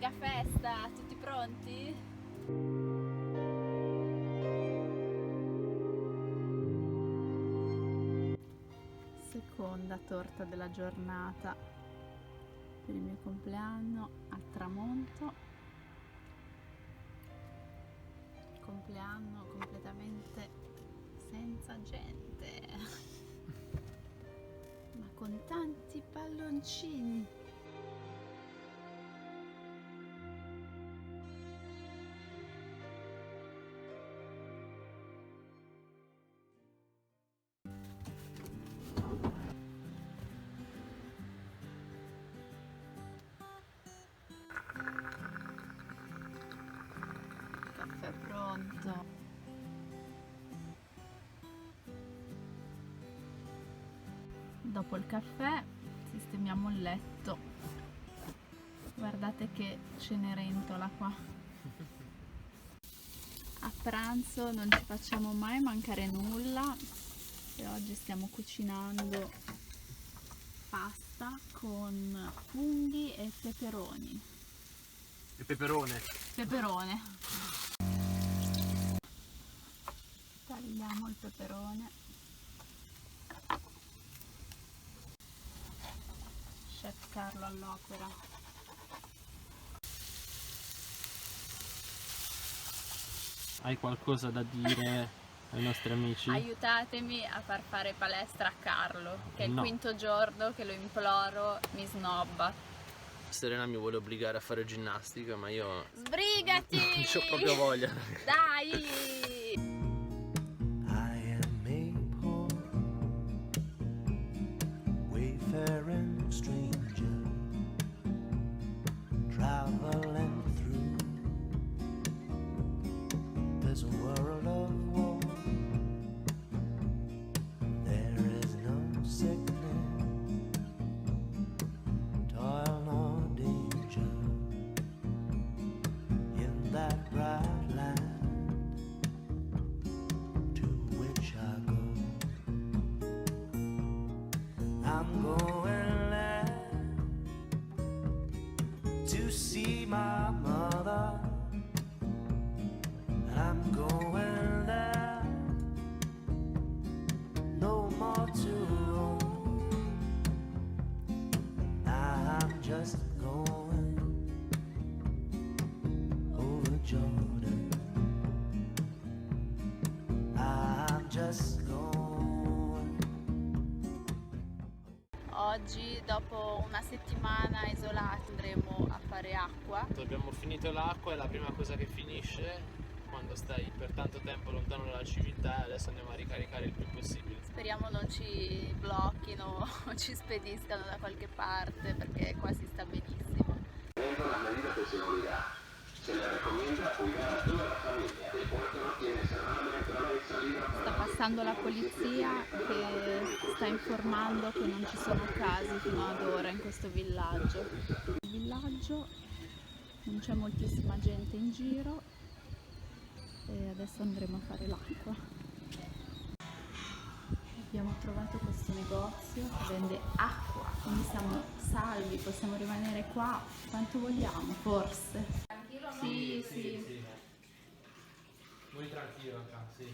mega festa, tutti pronti? Seconda torta della giornata per il mio compleanno a tramonto. Compleanno completamente senza gente, ma con tanti palloncini. Caffè pronto. Dopo il caffè sistemiamo il letto. Guardate che cenerentola qua. A pranzo non ci facciamo mai mancare nulla e oggi stiamo cucinando pasta con funghi e peperoni. E peperone. Peperone. Tagliamo il peperone. Chef Carlo all'opera. Hai qualcosa da dire ai nostri amici? Aiutatemi a far fare palestra a Carlo, che è il No. quinto giorno che lo imploro, mi snobba. Serena mi vuole obbligare a fare ginnastica, ma io Sbrigati! non c'ho proprio voglia. Dai! I am a poor, wayfaring stranger, traveling through this world of war. There is no sickness, toil nor danger in that bright land to which I go. I'm going there to see my mother. I'm going there no more to roam. I'm just going over Jordan. I'm just going. Oggi, dopo una settimana isolati, andremo a fare acqua. Abbiamo finito l'acqua, è la prima cosa che finisce quando stai per tanto tempo lontano dalla civiltà, e adesso andiamo a ricaricare il più possibile. Speriamo non ci blocchino o ci spediscano da qualche parte, perché qua si sta benissimo. Las medidas de seguridad. Se le recomienda cuidar a toda la familia. El puerto no tiene cerrada la entrada y salida Sta passando la polizia che sta informando che non ci sono casi fino ad ora in questo villaggio. Il villaggio non c'è moltissima gente in giro e adesso andremo a fare l'acqua. Abbiamo trovato questo negozio che vende acqua, quindi siamo salvi, possiamo rimanere qua quanto vogliamo, forse. Sì, sì. Muy tranquillo acá, sì.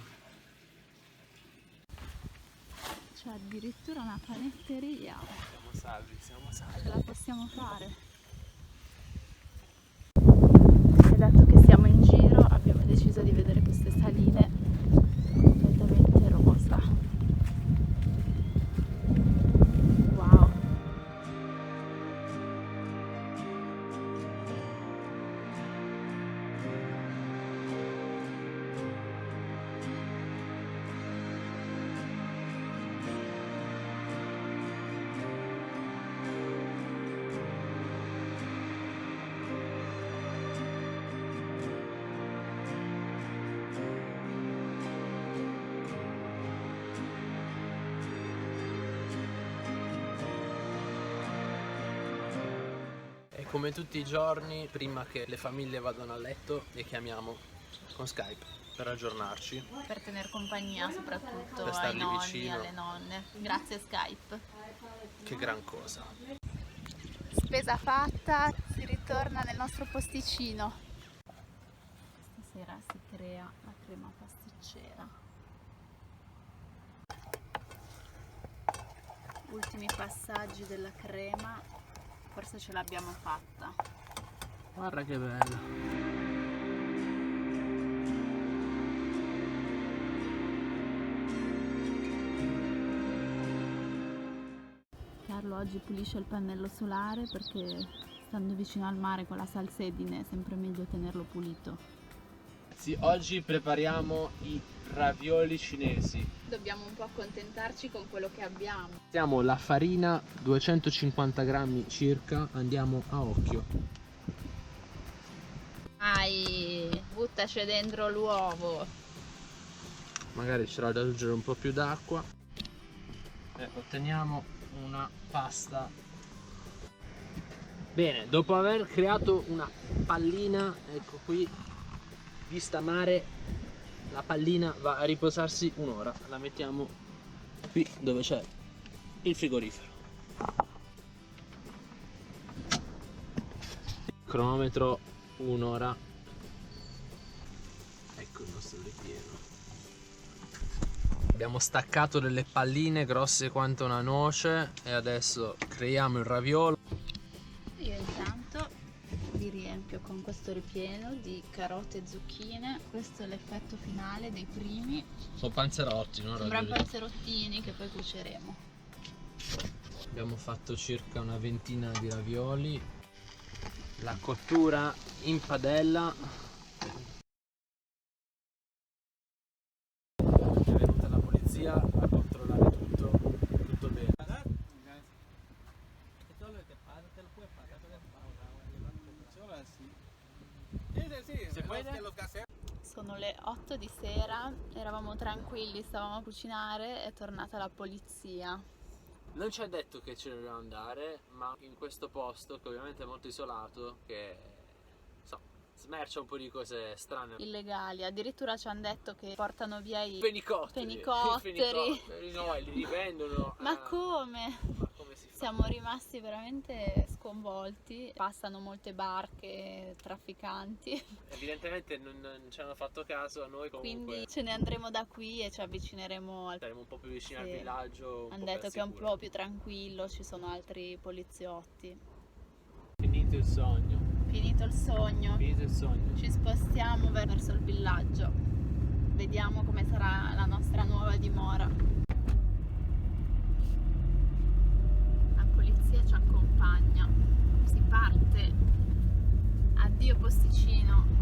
C'è addirittura una panetteria. Siamo salvi, siamo salvi. Ce la possiamo fare. E dato che siamo in giro abbiamo deciso di vedere queste saline completamente rosa. Wow. Come tutti i giorni, prima che le famiglie vadano a letto, le chiamiamo con Skype per aggiornarci. Per tener compagnia soprattutto Per ai stargli nonni, vicino. alle nonne. Grazie Skype. Che gran cosa. Spesa fatta, si ritorna ritorna nel nostro posticino. Stasera si crea la crema pasticcera. Ultimi passaggi della crema, forse ce l'abbiamo fatta. Guarda che bella. Carlo oggi pulisce il pannello solare perché stando vicino al mare con la salsedine è sempre meglio tenerlo pulito. Sì, oggi prepariamo i ravioli cinesi. Dobbiamo un po' accontentarci con quello che abbiamo. Mettiamo la farina, 250 grammi circa, andiamo a occhio. Dai, buttaci dentro l'uovo. Magari c'è da aggiungere un po' più d'acqua e otteniamo una pasta. Bene, dopo aver creato una pallina, ecco qui, vista mare, la pallina va a riposarsi un'ora. La mettiamo qui dove c'è il frigorifero. Cronometro un'ora. Ecco il nostro ripieno. Abbiamo staccato delle palline grosse quanto una noce e adesso creiamo il raviolo. Io intanto li riempio con questo ripieno di carote e zucchine. Questo è l'effetto finale dei primi. Sono panzerotti, no? Sembrano Ravioli. panzerottini che poi cuoceremo. Abbiamo fatto circa una ventina di ravioli. La cottura in padella. È venuta la polizia a controllare tutto bene. Sono le 8 di sera, eravamo tranquilli, stavamo a cucinare, è tornata la polizia. Non ci ha detto che ce ne dobbiamo andare, ma in questo posto, che ovviamente è molto isolato, che smercia un po' di cose strane. Illegali, addirittura ci hanno detto che portano via i Fenicotteri. fenicotteri. No, li rivendono. Ma come? Ma come si fa? Siamo rimasti veramente sconvolti. Passano molte barche, trafficanti. Evidentemente non ci hanno fatto caso a noi, comunque. Quindi ce ne andremo da qui e ci avvicineremo al... Saremo un po' più vicini Sì. al villaggio. Hanno detto che è un po' più tranquillo, ci sono altri poliziotti. Finito il sogno. Finito il sogno, Finito il sogno. ci spostiamo verso il villaggio. Vediamo come sarà la nostra nuova dimora. La polizia ci accompagna. Si parte. Addio posticino.